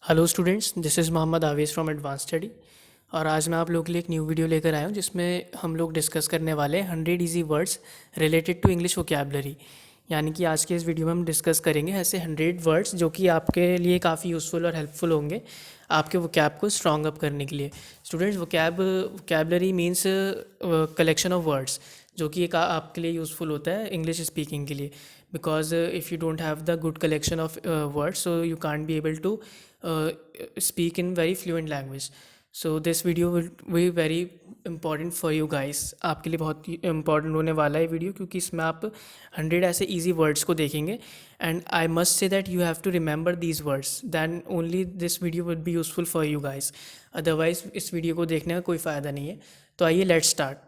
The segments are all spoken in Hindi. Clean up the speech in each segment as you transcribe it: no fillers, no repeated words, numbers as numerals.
Hello students, this is Mohammad Awez from advance study. और आज मैं आप लोगों के लिए एक न्यू वीडियो लेकर आया हूँ जिसमें हम लोग डिस्कस करने वाले हैं 100 easy words related to English vocabulary. यानी कि आज के इस वीडियो में हम डिस्कस करेंगे ऐसे 100 वर्ड्स जो कि आपके लिए काफ़ी यूज़फुल और हेल्पफुल होंगे आपके वोकैब को स्ट्रॉन्ग अप करने के लिए। Students, vocabulary means collection of words जो कि एक आपके लिए यूज़फुल होता है इंग्लिश स्पीकिंग के लिए। Because if you don't have the good collection of words, so you can't be able to speak in very fluent language. So this video will be very important for you guys. आपके लिए बहुत important होने वाला है वीडियो, क्योंकि इसमें आप 100 ऐसे easy words को देखेंगे and I must say that you have to remember these words, then only this video would be useful for you guys. Otherwise इस वीडियो को देखने का कोई फ़ायदा नहीं है। तो आइए लेट्स स्टार्ट।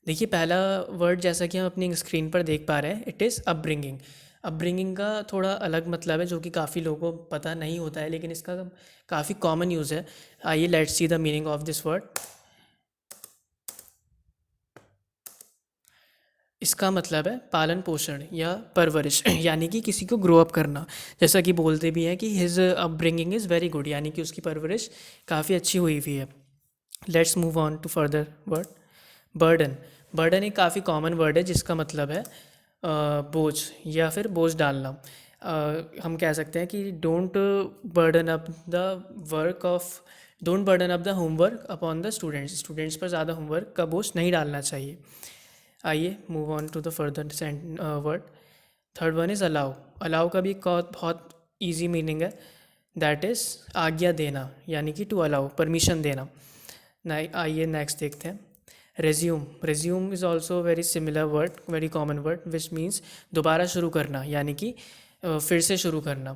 देखिए, पहला वर्ड जैसा कि हम अपनी स्क्रीन पर देख पा रहे हैं, इट इज़ अपब्रिंगिंग। अपब्रिंगिंग का थोड़ा अलग मतलब है जो कि काफ़ी लोगों को पता नहीं होता है, लेकिन इसका काफ़ी कॉमन यूज़ है। आइए let's see the meaning of this word. इसका मतलब है पालन पोषण या परवरिश यानी कि किसी को ग्रो अप करना। जैसा कि बोलते भी हैं कि his upbringing is very good, यानी कि उसकी परवरिश काफ़ी अच्छी हुई हुई है। Let's move on to further word. Burden. Burden एक काफ़ी कॉमन वर्ड है जिसका मतलब है बोझ या फिर बोझ डालना। हम कह सकते हैं कि burden up the work of don't burden up the homework upon the students. Students पर ज़्यादा होमवर्क का बोझ नहीं डालना चाहिए। आइए move on to the further word. Third one is allow. Allow का भी एक बहुत ईजी मीनिंग है, दैट इज़ आज्ञा देना, यानी कि टू अलाउ, परमिशन देना। आइए नेक्स्ट देखते हैं। Resume. Resume is also very similar word, very common word, which means दोबारा शुरू करना, यानी कि फिर से शुरू करना।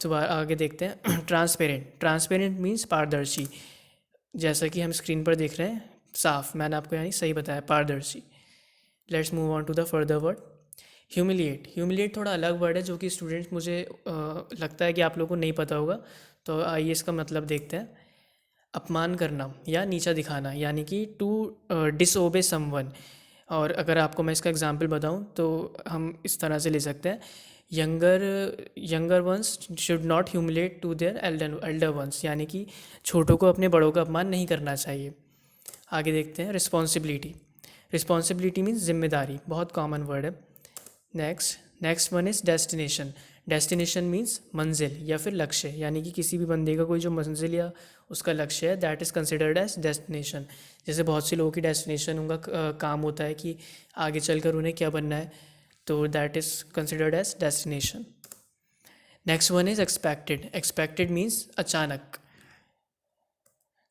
तो आगे देखते हैं। ट्रांसपेरेंट। ट्रांसपेरेंट मीन्स पारदर्शी, जैसा कि हम स्क्रीन पर देख रहे हैं, साफ। मैंने आपको यानी सही बताया, पारदर्शी। Let's move on to the further word. Humiliate. Humiliate थोड़ा अलग वर्ड है जो कि स्टूडेंट्स मुझे लगता है कि आप लोगों को नहीं पता होगा। तो आइए इसका मतलब देखते हैं। अपमान करना या नीचा दिखाना, यानी कि टू डिसओबे समवन। और अगर आपको मैं इसका एग्जांपल बताऊं तो हम इस तरह से ले सकते हैं, younger younger ones should not humiliate to their elder ones, यानी कि छोटों को अपने बड़ों का अपमान नहीं करना चाहिए। आगे देखते हैं। रिस्पॉन्सिबिलिटी। रिस्पॉन्सिबिलिटी मीन्स जिम्मेदारी, बहुत कॉमन वर्ड है। Next one is destination. Destination means मंजिल या फिर लक्ष्य, यानी कि किसी भी बंदे का कोई जो मंजिल या उसका लक्ष्य है, that is considered as destination. जैसे बहुत से लोगों की डेस्टिनेशन, उनका काम होता है कि आगे चलकर उन्हें क्या बनना है, तो that is considered as destination. Next one is expected. Expected means अचानक।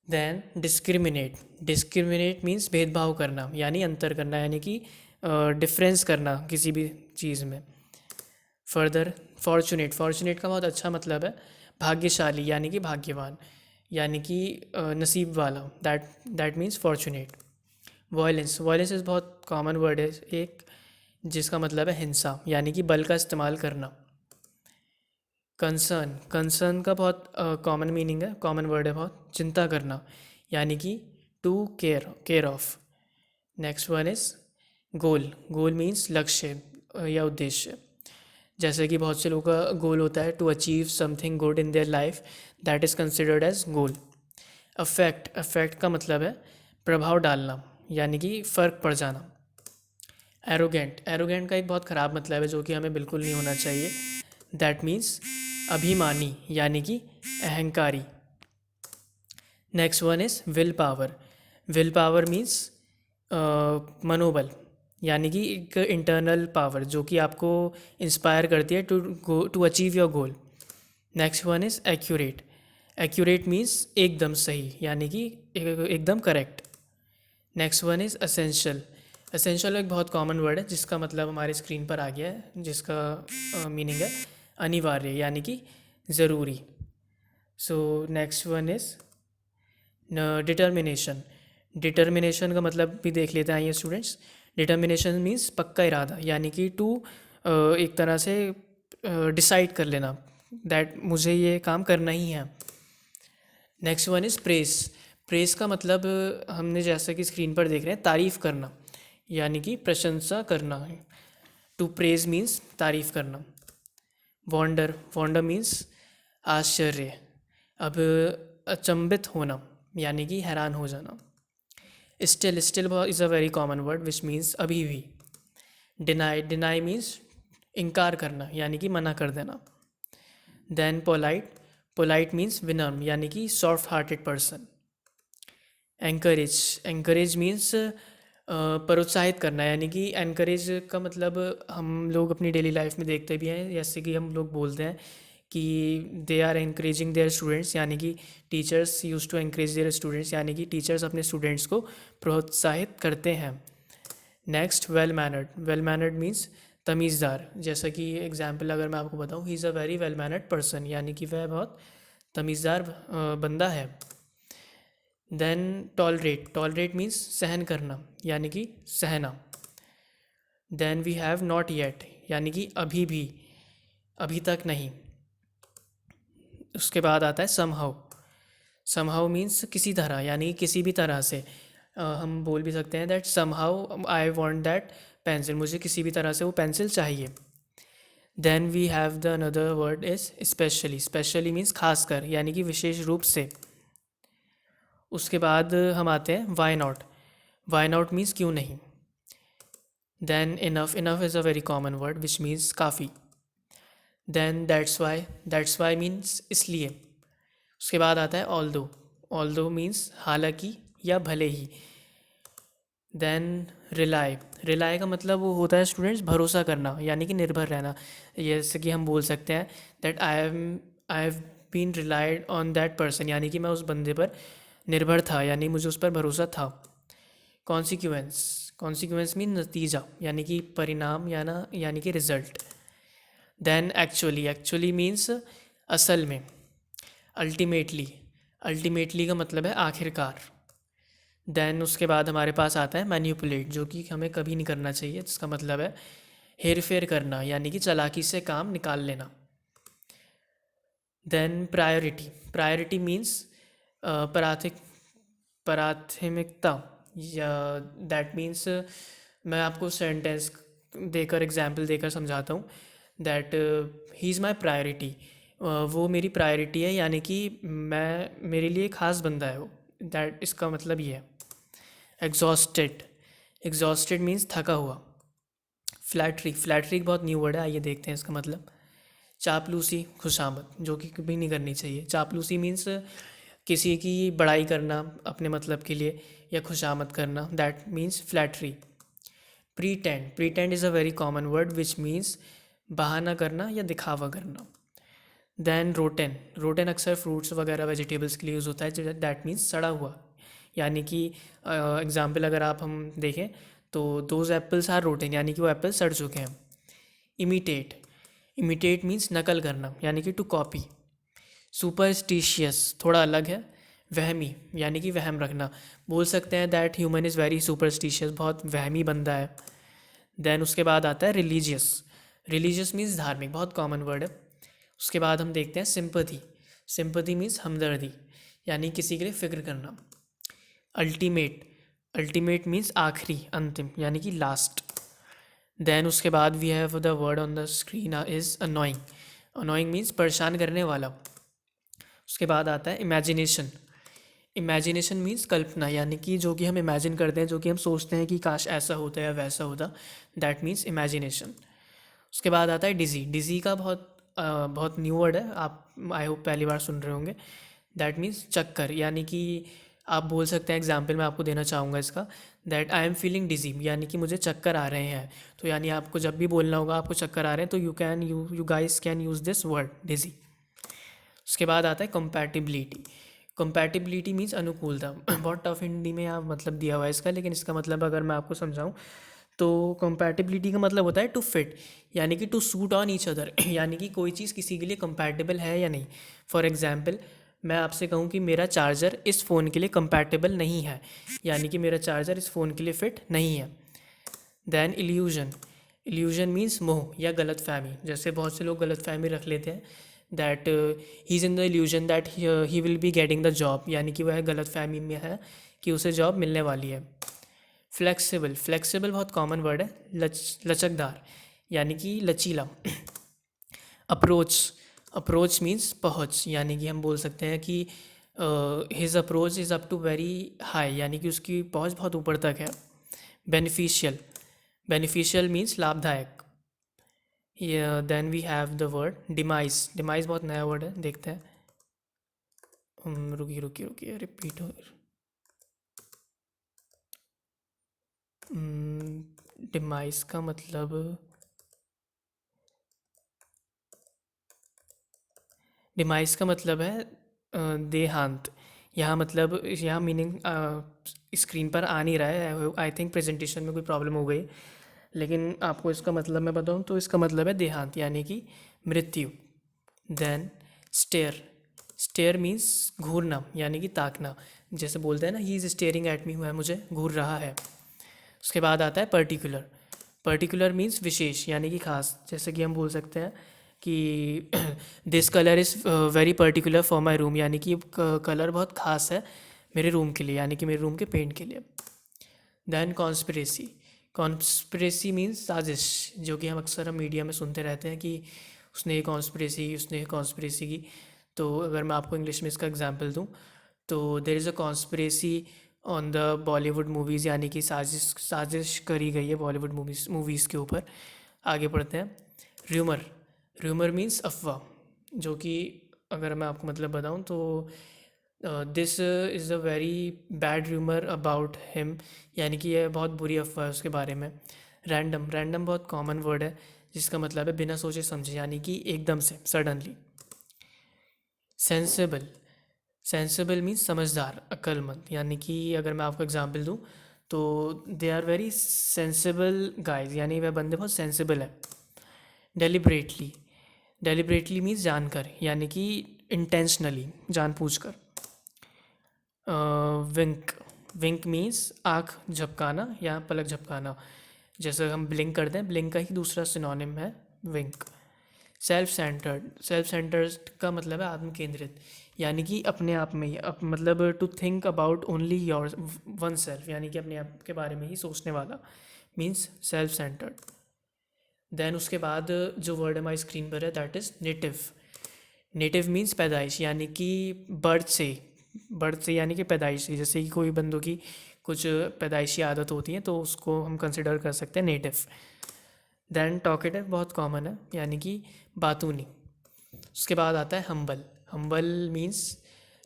Then discriminate. डिस्क्रिमिनेट मीन्स भेदभाव करना, यानी अंतर करना, यानी कि डिफरेंस करना किसी भी चीज़ में। Further fortunate. फॉर्चुनेट का बहुत अच्छा मतलब है भाग्यशाली, यानी कि भाग्यवान, यानी कि नसीब वाला। That means fortunate. Violence. Violence is बहुत कॉमन वर्ड है एक, जिसका मतलब है हिंसा, यानी कि बल का इस्तेमाल करना। कंसर्न। कंसर्न का बहुत कॉमन मीनिंग है, कॉमन वर्ड है बहुत, चिंता करना, यानी कि to care of. Next one is goal. Goal means लक्ष्य या उद्देश्य। जैसे कि बहुत से लोगों का गोल होता है to achieve something good in their life, that is considered as goal. Affect. Affect का मतलब है प्रभाव डालना, यानी कि फ़र्क पड़ जाना। एरोगेंट। एरोगेंट का एक बहुत ख़राब मतलब है जो कि हमें बिल्कुल नहीं होना चाहिए, दैट मीन्स अभिमानी, यानी कि अहंकारी। Next one is will power. Will power means मनोबल, यानी कि एक इंटरनल पावर जो कि आपको इंस्पायर करती है to achieve your goal. Next one is accurate. Accurate means एकदम सही, यानी कि एकदम correct. Next one is essential. Essential एक बहुत कॉमन वर्ड है जिसका मतलब हमारे स्क्रीन पर आ गया है, जिसका मीनिंग है अनिवार्य, यानी कि ज़रूरी। So next one is determination. Determination का मतलब भी देख लेते हैं ये स्टूडेंट्स। डिटर्मिनेशन मीन्स पक्का इरादा, यानी कि टू एक तरह से डिसाइड कर लेना, दैट मुझे ये काम करना ही है। Next one is press. Press का मतलब हमने जैसा कि स्क्रीन पर देख रहे हैं, तारीफ़ करना, यानी कि प्रशंसा करना है। टू प्रेज मीन्स तारीफ़ करना। वॉन्डर। वॉन्डर मीन्स आश्चर्य। अब अचंभित होना यानी कि हैरान हो जाना। Still, still is a very common word which means अभी भी। डिनाई, डिनाई मीन्स इनकार करना यानी कि मना कर देना। देन पोलाइट, पोलाइट मीन्स विनम्र यानी कि soft hearted person. Encourage, encourage means प्रोत्साहित करना यानी कि एनकरेज का मतलब हम लोग अपनी डेली लाइफ में देखते भी हैं, जैसे कि हम लोग बोलते हैं कि they are encouraging their students, यानी कि teachers use to encourage their students, यानी कि टीचर्स अपने स्टूडेंट्स को प्रोत्साहित करते हैं। Next, well mannered, well mannered means तमीज़दार। जैसा कि एग्जाम्पल अगर मैं आपको बताऊँ, he is a very well mannered person, यानी कि वह बहुत तमीज़दार बंदा है। देन टॉलरेट, टॉलरेट मीन्स सहन करना यानी कि सहना। Then we have not yet यानी कि अभी भी, अभी तक नहीं। उसके बाद आता है समहाउ, समहाउ मीन्स किसी तरह यानी कि किसी भी तरह से। हम बोल भी सकते हैं that somehow I want that pencil, मुझे किसी भी तरह से वो पेंसिल चाहिए। Then we have the another word is specially, specially means खासकर यानी कि विशेष रूप से। उसके बाद हम आते हैं why not, why not means क्यों नहीं। Then enough, enough is a very common word which means काफ़ी। देन दैट्स वाई मीन्स इसलिए। उसके बाद आता है ऑल्दो, ऑल्दो मीन्स हालांकि या भले ही। देन रिलाई, रिलाई का मतलब वो होता है स्टूडेंट्स भरोसा करना यानी कि निर्भर रहना। जैसे कि हम बोल सकते हैं that I have been relied on that person, यानी कि मैं उस बंदे पर निर्भर था यानी मुझे उस पर भरोसा था। कॉन्सिक्वेंस, कॉन्सिक्वेंस मीन नतीजा यानी कि परिणाम यानी कि result. Then actually, actually means असल में। अल्टीमेटली, अल्टीमेटली का मतलब है आखिरकार। देन उसके बाद हमारे पास आता है मैन्युपुलेट, जो कि हमें कभी नहीं करना चाहिए, जिसका मतलब है हेर फेर करना यानी कि चालाकी से काम निकाल लेना। देन प्रायोरिटी, प्रायोरिटी मीन्स प्राथमिकता, या दैट मीन्स मैं आपको सेंटेंस देकर एग्जाम्पल देकर समझाता हूँ that he is my priority, वो मेरी प्रायोरिटी है यानी कि मैं, मेरे लिए खास बंदा है वो। दैट इसका मतलब ये है। एग्जॉस्टेड, एग्जॉस्टेड मीन्स थका हुआ। फ्लैटरी, फ्लैटरी बहुत न्यू वर्ड है, आइए देखते हैं इसका मतलब। चापलूसी, खुशामद, जो कि कभी नहीं करनी चाहिए। चापलूसी मीन्स किसी की बड़ाई करना अपने मतलब के लिए या खुशामद करना, that means flattery. Pretend, pretend is a very common word which means बहाना करना या दिखावा करना। देन रोटेन, रोटेन अक्सर फ्रूट्स वगैरह वेजिटेबल्स के लिए यूज़ होता है, दैट मीन्स सड़ा हुआ। यानी कि एग्जाम्पल अगर आप हम देखें तो दोज एप्पल्स आर रोटेन यानी कि वो एप्पल सड़ चुके हैं। इमिटेट, इमिटेट मीन्स नकल करना यानी कि टू कॉपी। सुपरस्टिशियस थोड़ा अलग है, वहमी यानी कि वहम रखना। बोल सकते हैं that human is very superstitious, बहुत वहमी बंदा है। देन उसके बाद आता है रिलीजियस, रिलीजियस मीन्स धार्मिक, बहुत कॉमन वर्ड है। उसके बाद हम देखते हैं सिंपथी, सिंपथी मीन्स हमदर्दी यानी किसी के लिए फ़िक्र करना। अल्टीमेट, अल्टीमेट मीन्स आखिरी, अंतिम यानी कि लास्ट। देन उसके बाद we have the word on the screen is annoying, annoying means परेशान करने वाला। उसके बाद आता है इमेजिनेशन, इमेजिनेशन मीन्स कल्पना यानी कि जो कि हम इमेजिन करते हैं, जो कि हम सोचते हैं कि काश ऐसा होता या वैसा होता, दैट मीन्स इमेजिनेशन। उसके बाद आता है डिज़ी, डिज़ी का बहुत न्यू वर्ड है, आप आई होप पहली बार सुन रहे होंगे। दैट मीन्स चक्कर, यानी कि आप बोल सकते हैं, एग्जाम्पल मैं आपको देना चाहूँगा इसका, that I am feeling digi यानी कि मुझे चक्कर आ रहे हैं। तो यानी आपको जब भी बोलना होगा आपको चक्कर आ रहे हैं तो you guys can use this word digi. उसके बाद आता है कंपैटिबिलिटी, कंपैटिबिलिटी मीन्स अनुकूलता। बहुत टफ हिंदी में यहाँ मतलब दिया हुआ है इसका, लेकिन इसका मतलब अगर मैं आपको समझाऊँ तो कंपैटिबिलिटी का मतलब होता है टू फिट यानी कि to suit on each other, यानी कि कोई चीज़ किसी के लिए कंपैटिबल है या नहीं। फॉर एग्जांपल मैं आपसे कहूँ कि मेरा चार्जर इस फ़ोन के लिए कंपैटिबल नहीं है, यानी कि मेरा चार्जर इस फ़ोन के लिए फ़िट नहीं है। देन इल्यूजन, इल्यूजन मीन्स मोह या गलत फहमी। जैसे बहुत से लोग गलत फहमी रख लेते हैं that he is in the illusion that he will be getting the job, यानी कि वह गलत फहमी में है कि उसे जॉब मिलने वाली है। फ्लेक्सिबल, फ्लेक्सिबल बहुत कॉमन वर्ड है, लचकदार यानी कि लचीला। अप्रोच, अप्रोच मीन्स पहुँच, यानी कि हम बोल सकते हैं कि his approach is up to very high, यानी कि उसकी पहुँच बहुत ऊपर तक है। बेनिफिशियल, बेनिफिशियल मीन्स लाभदायक। Then we have the word demise. Demise बहुत नया वर्ड है, देखते हैं। रुकिए रुकिए रुकिए, रिपीट हो। डिमाइस का मतलब, डिमाइस का मतलब है देहांत। यहाँ मतलब यहाँ मीनिंग स्क्रीन पर आ नहीं रहा है, आई थिंक प्रेजेंटेशन में कोई प्रॉब्लम हो गई, लेकिन आपको इसका मतलब मैं बताऊँ तो इसका मतलब है देहांत, यानी कि मृत्यु। देन स्टेयर, स्टेयर मीन्स घूरना, यानी कि ताकना। जैसे बोलते हैं ना, he is staring at me, हुआ है मुझे घूर रहा है। उसके बाद आता है पर्टिकुलर। पर्टिकुलर मीन्स विशेष, यानी कि खास। जैसे कि हम बोल सकते हैं कि this colour is very particular for my room, यानी कि कलर बहुत खास है मेरे रूम के लिए, यानी कि मेरे रूम के पेंट के लिए। Then conspiracy. कॉन्स्पिरेसी मीन्स साजिश, जो कि हम अक्सर हम मीडिया में सुनते रहते हैं कि उसने ये कॉन्स्पिरेसी की, उसने ये कॉन्स्पिरेसी की। तो अगर मैं आपको इंग्लिश में इसका एग्जांपल दूं, तो there is a conspiracy on the Bollywood movies, यानी कि साजिश साजिश करी गई है बॉलीवुड मूवीज़ के ऊपर। आगे पढ़ते हैं। र्यूमर, र्यूमर मीन्स अफवाह, जो कि अगर मैं आपको मतलब बताऊं तो this is a very bad rumour about him, यानी कि यह बहुत बुरी अफवाह है उसके बारे में। रैंडम, रैंडम बहुत कॉमन वर्ड है जिसका मतलब है बिना सोचे समझे, यानी कि एकदम से, सडनली। सेंसेबल, सेंसेबल मीन्स समझदार, अक्लमंद, यानी कि अगर मैं आपको एग्जांपल दूं तो they are very sensible guys, यानी वह बंदे बहुत सेंसेबल है। डेलिबरेटली, डेलिबरेटली मीन्स जानकर, यानी कि इंटेंशनली, जानबूझकर। विंक, विंक मीन्स आँख झपकाना या पलक झपकाना। जैसे हम ब्लिंक करते हैं, ब्लिंक का ही दूसरा सिनोनिम है विंक। सेल्फ सेंटर्ड, सेल्फ सेंटर्ड का मतलब है आत्म केंद्रित, यानी कि अपने आप में ही मतलब to think about only your one self, यानी कि अपने आप के बारे में ही सोचने वाला, मीन्स सेल्फ सेंटर्ड। देन उसके बाद जो वर्ड हमारी स्क्रीन पर है that is native. Native means पैदाइश, यानी कि बर्थ से, बर्थ से यानी कि पैदाइश से। जैसे कि कोई बंदों की कुछ पैदाइशी आदत होती है तो उसको हम कंसिडर कर सकते हैं नेटिव। देन टॉकेटिव बहुत कॉमन है, यानी कि बातूनी। उसके बाद आता है हम्बल। हम्बल मीन्स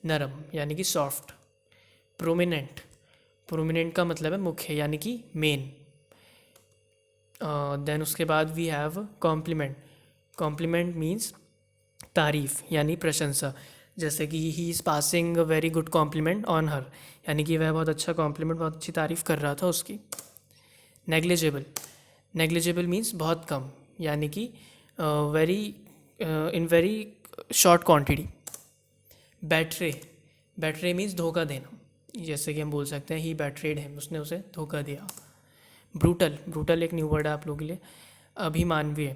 नरम, यानी कि सॉफ्ट। प्रोमिनेंट, प्रोमिनेंट का मतलब है मुख्य, यानी कि मेन। देन उसके बाद we have compliment. Compliment means तारीफ़, यानी प्रशंसा। जैसे कि he is passing a very good compliment on her, यानी कि वह बहुत अच्छा कॉम्प्लीमेंट, बहुत अच्छी तारीफ़ कर रहा था उसकी। नेग्लिजिबल, नेग्लिजिबल मीन्स बहुत कम, यानी कि very in very short quantity. Battery, battery means धोखा देना। जैसे कि हम बोल सकते हैं ही बैटरेड है, उसने उसे धोखा दिया। ब्रूटल, ब्रूटल एक न्यू वर्ड है आप लोगों के लिए। अभिमानवीय।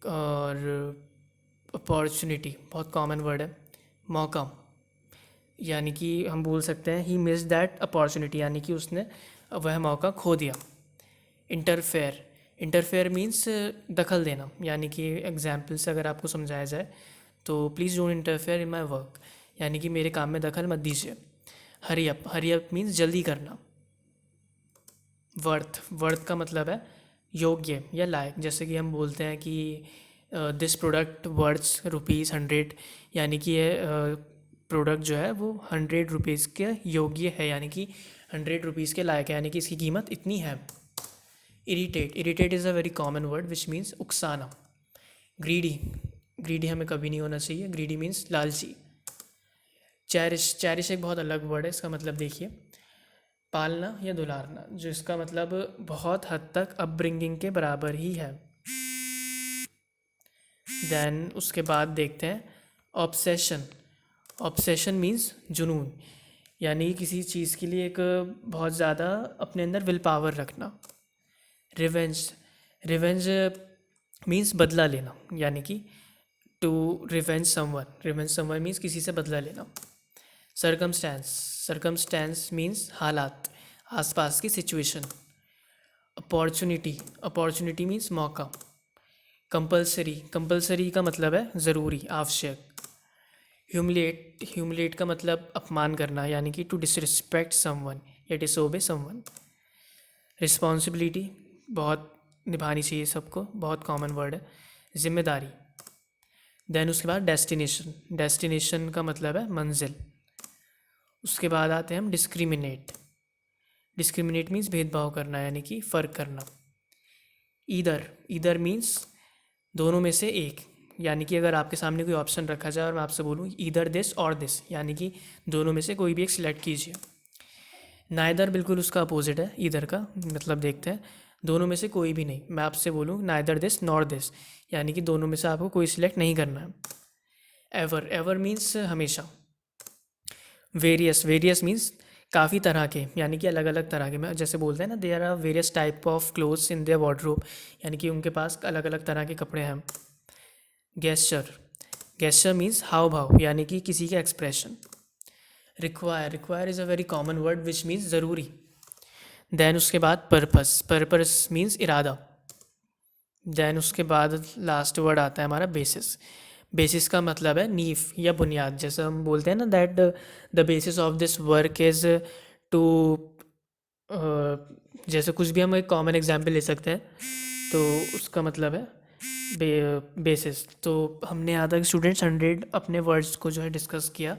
और अपॉर्चुनिटी बहुत कॉमन वर्ड है। मौका, यानी कि हम बोल सकते हैं ही मिस दैट अपॉर्चुनिटी, यानी कि उसने वह मौका खो दिया। इंटरफेयर, इंटरफेयर मीन्स दखल देना, यानी कि एग्जाम्पल से अगर आपको समझाया जाए तो please don't interfere in my work, यानी कि मेरे काम में दखल मत दीजिए। Hurry up, hurry up means जल्दी करना। वर्थ, वर्थ का मतलब है योग्य या लायक। जैसे कि हम बोलते हैं कि दिस प्रोडक्ट वर्थ्स ₹100, यानी कि ये प्रोडक्ट जो है वो ₹100 के योग्य है, यानी कि ₹100 के लायक है, यानी कि इसकी कीमत इतनी है। Irritate, irritate is a very common word which means उकसाना। ग्रीडी, ग्रीडी हमें कभी नहीं होना चाहिए, ग्रीडी मीन्स लालची। चैरिश, चैरिश एक बहुत अलग वर्ड है, इसका मतलब देखिए, पालना या दुलारना, जो इसका मतलब बहुत हद तक अपब्रिंगिंग के बराबर ही है। देन उसके बाद देखते हैं ऑब्सेशन। ऑब्सेशन मीन्स जुनून, यानी किसी चीज़ के लिए एक बहुत ज़्यादा अपने अंदर विल पावर रखना। रिवेंज, रिवेंज मीन्स बदला लेना, यानी कि to revenge someone, revenge someone means किसी से बदला लेना। सरकमस्टेंस, सरकमस्टेंस मीन्स हालात, आसपास की सिचुएशन। अपॉर्चुनिटी, अपॉर्चुनिटी मीन्स मौका। कंपलसरी, कंपलसरी का मतलब है ज़रूरी, आवश्यक। ह्यूमिलेट का मतलब अपमान करना, यानी कि टू डिसरिस्पेक्ट समवन या डिसोबे समवन। रिस्पॉन्सिबिलिटी, बहुत निभानी चाहिए सबको, बहुत कॉमन वर्ड है। जिम्मेदारी। देन उसके बाद डेस्टिनेशन, डेस्टिनेशन का मतलब है मंजिल। उसके बाद आते हैं हम डिस्क्रिमिनेट। डिस्क्रिमिनेट मीन्स भेदभाव करना, यानी कि फ़र्क करना। ईदर, ईदर मीन्स दोनों में से एक, यानी कि अगर आपके सामने कोई ऑप्शन रखा जाए और मैं आपसे बोलूँ ईदर दिस और दिस, यानी कि दोनों में से कोई भी एक सिलेक्ट कीजिए। नाइदर बिल्कुल उसका अपोजिट है ईदर का, मतलब देखते हैं दोनों में से कोई भी नहीं। मैं आपसे बोलूँ नाइदर दिस नॉर दिस, यानी कि दोनों में से आपको कोई सिलेक्ट नहीं करना है। एवर, एवर मीन्स हमेशा। वेरियस, वेरियस मीन्स काफ़ी तरह के, यानी कि अलग अलग तरह के। मैं जैसे बोलते हैं ना, there are various type of clothes in their wardrobe, यानी कि उनके पास अलग अलग तरह के कपड़े हैं। गेस्चर, गेस्चर मीन्स हाव भाव, यानी कि किसी का expression. Require, require is a very common word which means ज़रूरी। देन उसके बाद पर्पस, पर्पस मीन्स इरादा। देन उसके बाद लास्ट वर्ड आता है हमारा बेसिस। बेसिस का मतलब है नींव या बुनियाद। जैसे हम बोलते हैं ना that the basis of this work is to, जैसे कुछ भी हम एक कॉमन एग्जांपल ले सकते हैं, तो उसका मतलब है बेसिस। तो हमने यहाँ तक स्टूडेंट्स 100 अपने वर्ड्स को जो है डिस्कस किया,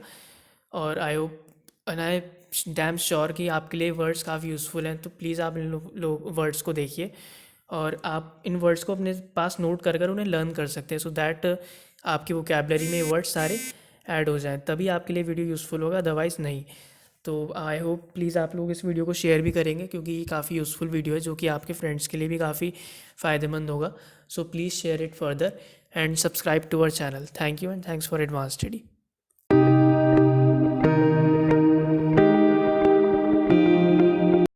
और I hope and I damn sure कि आपके लिए वर्ड्स काफ़ी यूज़फुल हैं। तो प्लीज़ आप इन लोग वर्ड्स को देखिए, और आप इन वर्ड्स को अपने पास नोट कर कर उन्हें लर्न कर सकते हैं, सो दैट आपकी वोकेबलरी में वर्ड्स सारे ऐड हो जाएं, तभी आपके लिए वीडियो यूज़फुल होगा, अदरवाइज़ नहीं। तो आई होप प्लीज़ आप लोग इस वीडियो को शेयर भी करेंगे, क्योंकि ये काफ़ी यूज़फुल वीडियो है जो कि आपके फ्रेंड्स के लिए भी काफ़ी फ़ायदेमंद होगा। So please share it further and subscribe to our channel. Thank you and thanks for advance study.